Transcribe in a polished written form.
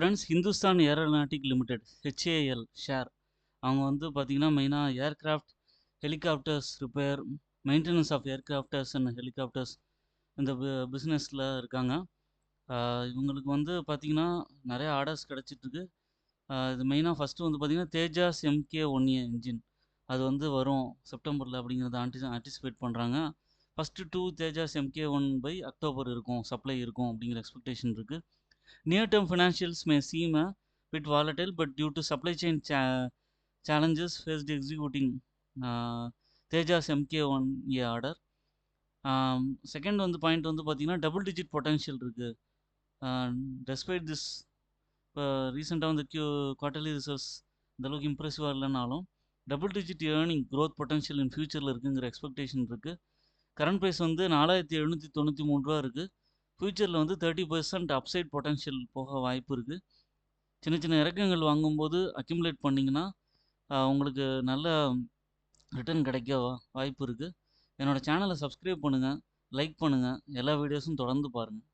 Friends Hindustan aeronautic limited HAL share அவங்க வந்து பார்த்தீங்கன்னா மெயினாக aircraft helicopters repair maintenance of aircrafters and helicopters இந்த பிஸ்னஸில் இருக்காங்க. இவங்களுக்கு வந்து பார்த்தீங்கன்னா நிறைய ஆர்டர்ஸ் கிடச்சிட்ருக்கு. இது மெயினாக ஃபஸ்ட்டு வந்து பார்த்தீங்கன்னா தேஜாஸ் MK1A இன்ஜின் அது வந்து வரும் செப்டம்பரில் அப்படிங்கிறத ஆன்டிசிபேட் பண்ணுறாங்க. First 2 Tejas MK1 by October இருக்கும், சப்ளை இருக்கும் அப்படிங்கிற எக்ஸ்பெக்டேஷன் இருக்குது. Near-term financials may seem a bit volatile, but due to supply chain challenges faced executing Tejas MK1A order. Second வந்து பாயிண்ட் வந்து பார்த்தீங்கன்னா டபுள் டிஜிட் பொட்டன்ஷியல் இருக்குது. டெஸ்பைட் திஸ் இப்போ ரீசெண்டாக வந்து குவார்ட்டர்லி ரிசல்ட்ஸ் இந்தளவுக்கு இம்ப்ரெசிவாக இல்லைனாலும் double digit earning growth potential in ஃபியூச்சரில் இருக்குங்கிற எக்ஸ்பெக்டேஷன் இருக்குது. கரண்ட் ப்ரைஸ் வந்து 4793 இருக்குது. ஃப்யூச்சரில் வந்து 30% அப்சைட் பொட்டன்ஷியல் போக வாய்ப்பு இருக்குது. சின்ன சின்ன இறக்கங்கள் வாங்கும்போது அக்யூமுலேட் பண்ணிங்கன்னா உங்களுக்கு நல்ல ரிட்டர்ன் கிடைக்க வாய்ப்பு இருக்குது. என்னோடய சேனலை சப்ஸ்கிரைப் பண்ணுங்கள், லைக் பண்ணுங்கள், எல்லா வீடியோஸும் தொடர்ந்து பாருங்கள்.